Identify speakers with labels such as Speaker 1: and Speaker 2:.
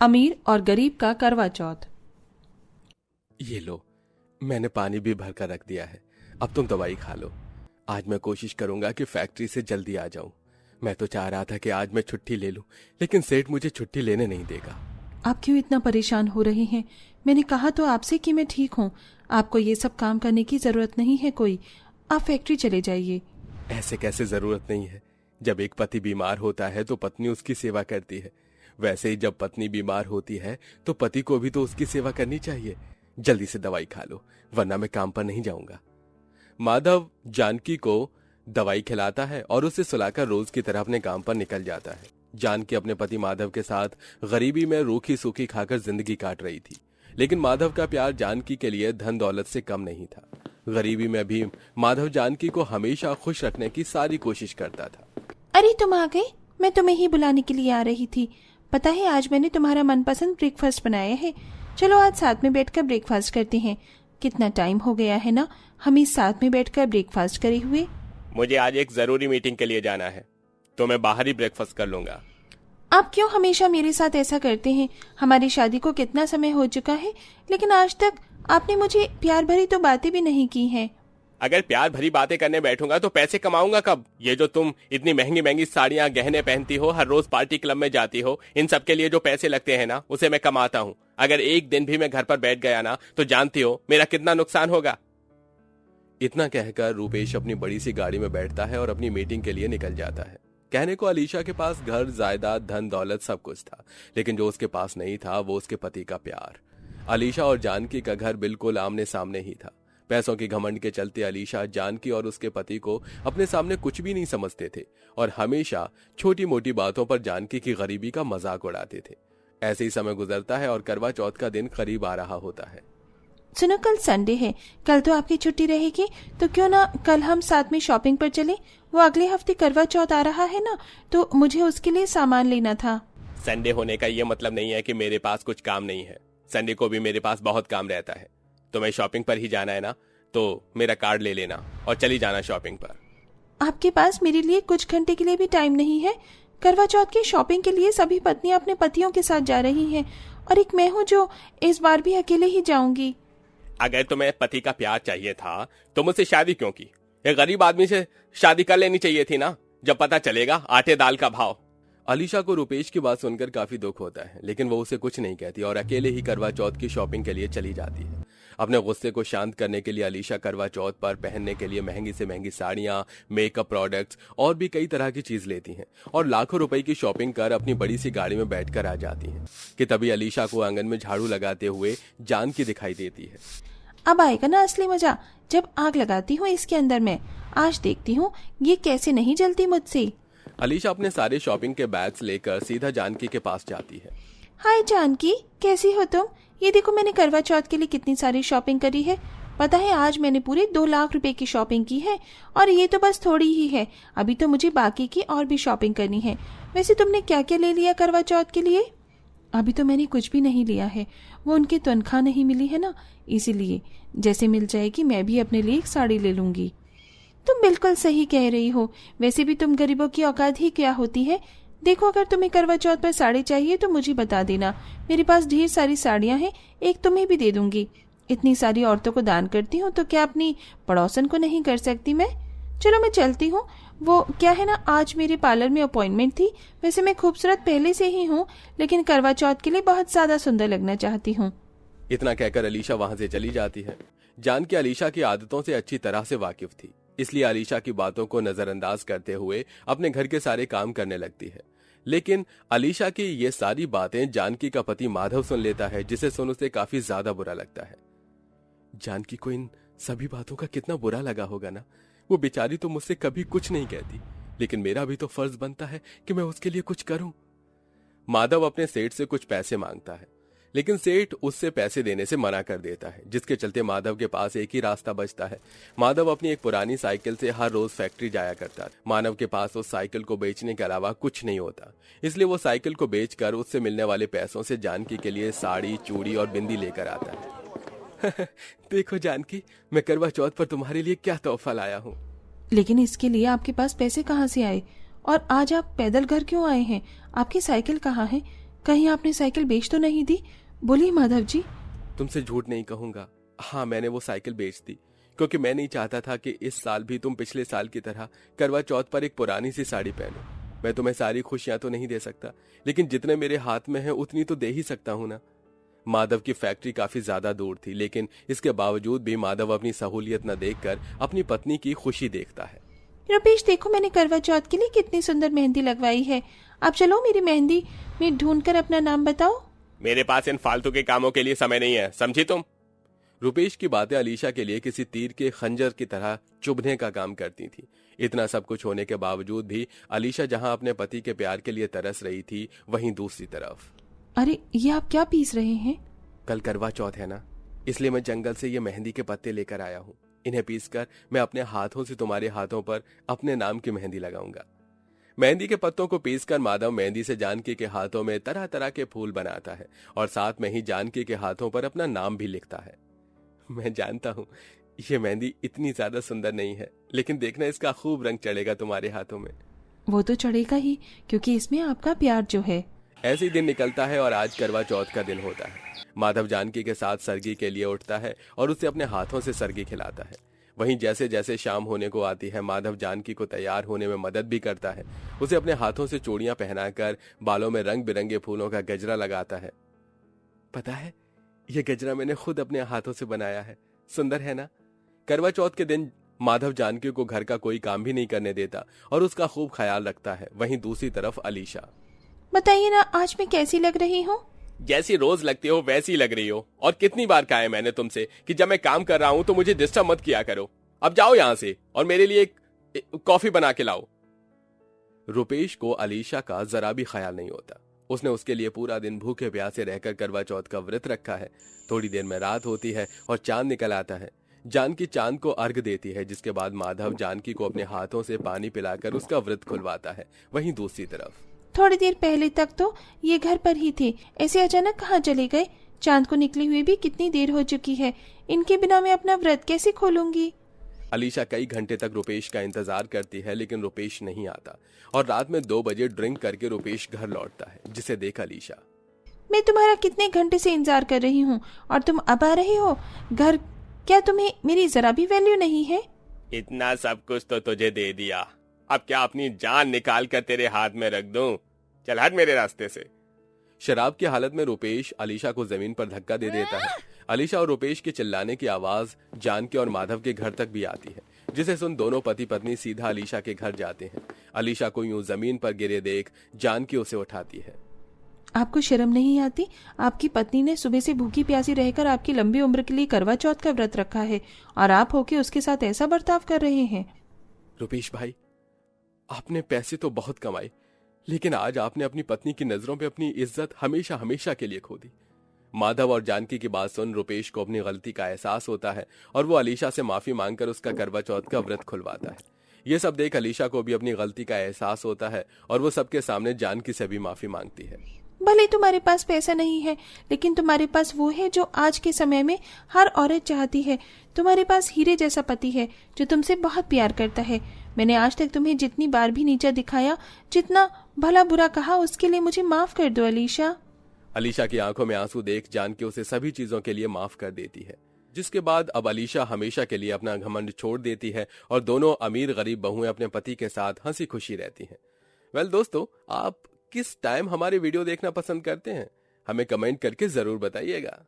Speaker 1: अमीर और गरीब का करवा चौथ।
Speaker 2: ये लो, मैंने पानी भी भर कर रख दिया है। अब तुम दवाई खा लो। आज मैं कोशिश करूंगा कि फैक्ट्री से जल्दी आ जाऊं। मैं तो चाह रहा था कि आज मैं छुट्टी ले लूं, लेकिन सेठ मुझे छुट्टी लेने नहीं देगा।
Speaker 1: आप क्यों इतना परेशान हो रहे हैं? मैंने कहा तो आपसे कि मैं ठीक हूँ। आपको ये सब काम करने की जरूरत नहीं है कोई। आप फैक्ट्री चले जाइए।
Speaker 2: ऐसे कैसे जरूरत नहीं है? जब एक पति बीमार होता है तो पत्नी उसकी सेवा करती है। वैसे ही जब पत्नी बीमार होती है तो पति को भी तो उसकी सेवा करनी चाहिए। जल्दी से दवाई खा लो, वरना मैं काम पर नहीं जाऊंगा। माधव जानकी को दवाई खिलाता है और उसे सुलाकर रोज की तरह अपने काम पर निकल जाता है। जानकी अपने पति माधव के साथ गरीबी में रूखी सूखी खाकर जिंदगी काट रही थी, लेकिन माधव का प्यार जानकी के लिए धन दौलत से कम नहीं था। गरीबी में भी माधव जानकी को हमेशा खुश रखने की सारी कोशिश करता था।
Speaker 1: अरे तुम आ गए? मैं तुम्हें ही बुलाने के लिए आ रही थी। पता है आज मैंने तुम्हारा मनपसंद ब्रेकफास्ट बनाया है। चलो आज साथ में बैठकर ब्रेकफास्ट करते हैं। कितना टाइम हो गया है ना हम इस साथ में बैठकर ब्रेकफास्ट करे हुए।
Speaker 2: मुझे आज एक जरूरी मीटिंग के लिए जाना है, तो मैं बाहर ही ब्रेकफास्ट कर लूंगा।
Speaker 1: आप क्यों हमेशा मेरे साथ ऐसा करते हैं? हमारी शादी को कितना समय हो चुका है, लेकिन आज तक आपने मुझे प्यार भरी तो बातें भी नहीं की हैं।
Speaker 2: अगर प्यार भरी बातें करने बैठूंगा तो पैसे कमाऊंगा कब? ये जो तुम इतनी महंगी महंगी साड़ियां गहने पहनती हो, हर रोज पार्टी क्लब में जाती हो, इन सब के लिए जो पैसे लगते हैं ना, उसे मैं कमाता हूँ। अगर एक दिन भी मैं घर पर बैठ गया ना तो जानती हो मेरा कितना नुकसान होगा। इतना कहकर रूपेश अपनी बड़ी सी गाड़ी में बैठता है और अपनी मीटिंग के लिए निकल जाता है। कहने को अलीशा के पास घर, जायदाद, धन दौलत सब कुछ था, लेकिन जो उसके पास नहीं था वो उसके पति का प्यार। अलीशा और जानकी का घर बिल्कुल आमने सामने ही था। पैसों की घमंड के चलते अलीशा जानकी और उसके पति को अपने सामने कुछ भी नहीं समझते थे और हमेशा छोटी मोटी बातों पर जानकी की गरीबी का मजाक उड़ाते थे। ऐसे ही समय गुजरता है और करवा चौथ का दिन करीब आ रहा होता है।
Speaker 1: सुनो, कल संडे है, कल तो आपकी छुट्टी रहेगी, तो क्यों ना कल हम साथ में शॉपिंग पर चलें? वो अगले हफ्ते करवा चौथ आ रहा है ना, तो मुझे उसके लिए सामान लेना था।
Speaker 2: संडे होने का ये मतलब नहीं है कि मेरे पास कुछ काम नहीं है। संडे को भी मेरे पास बहुत काम रहता है। तुम्हें शॉपिंग पर ही जाना है ना, तो मेरा कार्ड ले लेना और चली जाना शॉपिंग पर।
Speaker 1: आपके पास मेरे लिए कुछ घंटे के लिए भी टाइम नहीं है? करवा चौथ की शॉपिंग के लिए सभी पत्नियां अपने पतियों के साथ जा रही हैं और एक मैं हूँ जो इस बार भी अकेले ही जाऊंगी।
Speaker 2: अगर तुम्हें पति का प्यार चाहिए था तो मुझसे शादी क्यों की? एक गरीब आदमी से शादी कर लेनी चाहिए थी ना, जब पता चलेगा आटे दाल का भाव। अलीशा को रुपेश की बात सुनकर काफी दुख होता है, लेकिन वो उसे कुछ नहीं कहती और अकेले ही करवा चौथ की शॉपिंग के लिए चली जाती है। अपने गुस्से को शांत करने के लिए अलीशा करवा चौथ पर पहनने के लिए महंगी से महंगी साड़ियां, मेकअप प्रोडक्ट्स और भी कई तरह की चीज लेती हैं और लाखों रुपए की शॉपिंग कर अपनी बड़ी सी गाड़ी में बैठकर आ जाती हैं कि तभी अलीशा को आंगन में झाड़ू लगाते हुए जानकी दिखाई देती है।
Speaker 1: अब आएगा ना असली मजा, जब आग लगाती हूँ इसके अंदर में। आज देखती हूँ ये कैसे नहीं जलती मुझसे।
Speaker 2: अलीशा अपने सारे शॉपिंग के बैग्स लेकर सीधा जानकी के पास जाती है।
Speaker 1: हाय जानकी, कैसी हो तुम? ये देखो मैंने करवा चौथ के लिए कितनी सारी शॉपिंग करी है। पता है आज मैंने पूरे 2 लाख रुपए की शॉपिंग की है और ये तो बस थोड़ी ही है। अभी तो मुझे बाकी की और भी शॉपिंग करनी है। वैसे तुमने क्या क्या ले लिया करवा चौथ के लिए? अभी तो मैंने कुछ भी नहीं लिया है, वो उनकी तनख्वाह नहीं मिली है ना, इसीलिए। जैसे मिल जाएगी मैं भी अपने लिए एक साड़ी ले लूंगी। तुम बिल्कुल सही कह रही हो। वैसे भी तुम गरीबों की औकात ही क्या होती है। देखो अगर तुम्हें करवा चौथ पर साड़ी चाहिए तो मुझे बता देना, मेरे पास ढेर सारी साड़ियां हैं, एक तुम्हें भी दे दूंगी। इतनी सारी औरतों को दान करती हूँ तो क्या अपनी पड़ोसन को नहीं कर सकती मैं? चलो मैं चलती हूँ। वो क्या है ना, आज मेरे पार्लर में अपॉइंटमेंट थी। वैसे मैं खूबसूरत पहले से ही हूँ, लेकिन करवा चौथ के लिए बहुत ज्यादा सुंदर लगना चाहती हूँ।
Speaker 2: इतना कहकर अलीशा वहां से चली जाती है। जानकी अलीशा की आदतों से अच्छी तरह से वाकिफ थी, इसलिए अलीशा की बातों को नजरअंदाज करते हुए अपने घर के सारे काम करने लगती है। लेकिन अलीशा की ये सारी बातें जानकी का पति माधव सुन लेता है, जिसे सुन उसे काफी ज्यादा बुरा लगता है। जानकी को इन सभी बातों का कितना बुरा लगा होगा ना। वो बेचारी तो मुझसे कभी कुछ नहीं कहती, लेकिन मेरा भी तो फर्ज बनता है कि मैं उसके लिए कुछ करूं। माधव अपने सेठ से कुछ पैसे मांगता है, लेकिन सेठ उससे पैसे देने से मना कर देता है, जिसके चलते माधव के पास एक ही रास्ता बचता है। माधव अपनी एक पुरानी साइकिल से हर रोज फैक्ट्री जाया करता है। माधव के पास उस साइकिल को बेचने के अलावा कुछ नहीं होता, इसलिए वो साइकिल को बेचकर उससे मिलने वाले पैसों से जानकी के लिए साड़ी, चूड़ी और बिंदी लेकर आता है। देखो जानकी, मैं करवा चौथ पर तुम्हारे लिए क्या तोहफा लाया हूँ।
Speaker 1: लेकिन इसके लिए आपके पास पैसे कहाँ से आए? और आज आप पैदल घर क्यों आए हैं? आपकी साइकिल कहाँ है? कहीं आपने साइकिल बेच तो नहीं दी? बोलिए माधव जी।
Speaker 2: तुमसे झूठ नहीं कहूंगा, हाँ मैंने वो साइकिल बेच दी, क्योंकि मैं नहीं चाहता था कि इस साल भी तुम पिछले साल की तरह करवा चौथ पर एक पुरानी सी साड़ी पहनो। मैं तुम्हें सारी खुशियां तो नहीं दे सकता, लेकिन जितने मेरे हाथ में है उतनी तो दे ही सकता हूं ना। माधव की फैक्ट्री काफी ज्यादा दूर थी, लेकिन इसके बावजूद भी माधव अपनी सहूलियत न देखकर अपनी पत्नी की खुशी देखता है।
Speaker 1: रुपेश देखो, मैंने करवा चौथ के लिए कितनी सुंदर मेहंदी लगवाई है। आप चलो मेरी मेहंदी में ढूंढकर अपना नाम बताओ।
Speaker 2: मेरे पास इन फालतू के कामों के लिए समय नहीं है, समझी तुम? रुपेश की बातें अलीशा के लिए किसी तीर के खंजर की तरह चुभने का काम करती थी। इतना सब कुछ होने के बावजूद भी अलीशा जहां अपने पति के प्यार के लिए तरस रही थी, वहीं दूसरी तरफ।
Speaker 1: अरे ये आप क्या पीस रहे हैं?
Speaker 2: कल करवा चौथ है ना, इसलिए मैं जंगल से ये मेहंदी के पत्ते लेकर आया हूँ। इन्हें पीसकर मैं अपने हाथों से तुम्हारे हाथों पर अपने नाम की मेहंदी लगाऊंगा। मेहंदी के पत्तों को पीसकर माधव मेहंदी से जानकी के हाथों में तरह तरह के फूल बनाता है और साथ में ही जानकी के हाथों पर अपना नाम भी लिखता है। मैं जानता हूँ ये मेहंदी इतनी ज्यादा सुंदर नहीं है, लेकिन देखना इसका खूब रंग चढ़ेगा तुम्हारे हाथों में।
Speaker 1: वो तो चढ़ेगा ही, क्योंकि इसमें आपका प्यार जो है।
Speaker 2: ऐसे ही दिन निकलता है और आज करवा चौथ का दिन होता है। माधव जानकी के साथ सरगी के लिए उठता है और उसे अपने हाथों से सरगी खिलाता है। वहीं जैसे जैसे शाम होने को आती है, माधव जानकी को तैयार होने में मदद भी करता है। उसे अपने हाथों से चूड़ियां पहनाकर बालों में रंग बिरंगे फूलों का गजरा लगाता है। पता है, यह गजरा मैंने खुद अपने हाथों से बनाया है। सुंदर है ना? करवा चौथ के दिन माधव जानकी को घर का कोई काम भी नहीं करने देता और उसका खूब ख्याल रखता है। वहीं दूसरी तरफ अलीशा।
Speaker 1: बताइए ना, आज मैं कैसी लग रही हूँ?
Speaker 2: जैसी रोज लगती हो वैसी लग रही हो। और कितनी बार कहा है मैंने तुमसे कि जब मैं काम कर रहा हूं तो मुझे डिस्टर्ब मत किया करो। अब जाओ यहां से और मेरे लिए एक कॉफी बना के लाओ। रुपेश को अलीशा का जरा भी ख्याल नहीं होता। उसने उसके लिए पूरा दिन भूखे प्यासे रहकर करवा चौथ का व्रत रखा है। थोड़ी देर में रात होती है और चांद निकल आता है। जानकी चांद को अर्घ देती है, जिसके बाद माधव जानकी को अपने हाथों से पानी पिलाकर उसका व्रत खुलवाता है। वहीं दूसरी तरफ
Speaker 1: थोड़ी देर पहले तक तो ये घर पर ही थे, ऐसे अचानक कहाँ चले गए? चांद को निकले हुए भी कितनी देर हो चुकी है। इनके बिना मैं अपना व्रत कैसे खोलूंगी?
Speaker 2: अलीशा कई घंटे तक रुपेश का इंतजार करती है, लेकिन रुपेश नहीं आता और रात में 2 बजे ड्रिंक करके रुपेश घर लौटता है, जिसे देख अलीशा।
Speaker 1: मैं तुम्हारा कितने घंटे से इंतजार कर रही हूँ और तुम अब आ रहे हो घर। क्या तुम्हें मेरी जरा भी वैल्यू नहीं है?
Speaker 2: इतना सब कुछ तो तुझे दे दिया, अब क्या अपनी जान निकाल कर तेरे हाथ में रख दूं? चल हट मेरे रास्ते से। शराब की हालत में रुपेश अलीशा को जमीन पर धक्का दे देता है। अलीशा और रुपेश के चिल्लाने की आवाज जानकी और माधव के घर तक भी आती है, जिसे सुन दोनों पति पत्नी सीधा अलीशा के घर जाते हैं। अलीशा को यूं जमीन पर गिरे देख जानकी उसे उठाती है।
Speaker 1: आपको शर्म नहीं आती? आपकी पत्नी ने सुबह से भूखी प्यासी रहकर आपकी लंबी उम्र के लिए करवा चौथ का व्रत रखा है और आप होके उसके साथ ऐसा बर्ताव कर रहे हैं।
Speaker 2: रुपेश भाई, आपने पैसे तो बहुत कमाए, लेकिन आज आपने अपनी पत्नी की नजरों में अपनी इज्जत हमेशा हमेशा के लिए खो दी। माधव और जानकी की बात सुन रुपेश को अपनी गलती का एहसास होता है और वो अलीशा से माफी मांगकर उसका करवा चौथ का व्रत खुलवाता है। ये सब देख अलीशा को भी अपनी गलती का एहसास होता है और वो सबके सामने जानकी से भी माफी मांगती है।
Speaker 1: भले तुम्हारे पास पैसा नहीं है, लेकिन तुम्हारे पास वो है जो आज के समय में हर औरत चाहती है। तुम्हारे पास हीरे जैसा पति है जो तुमसे बहुत प्यार करता है। मैंने आज तक तुम्हें जितनी बार भी नीचा दिखाया, जितना भला बुरा कहा, उसके लिए मुझे माफ कर दो अलीशा।
Speaker 2: अलीशा की आंखों में आंसू देख जानकी उसे सभी चीजों के लिए माफ कर देती है, जिसके बाद अब अलीशा हमेशा के लिए अपना घमंड छोड़ देती है और दोनों अमीर गरीब बहुएं अपने पति के साथ हंसी खुशी रहती हैं। वेल दोस्तों, आप किस टाइम हमारे वीडियो देखना पसंद करते हैं? हमें कमेंट करके जरूर बताइएगा।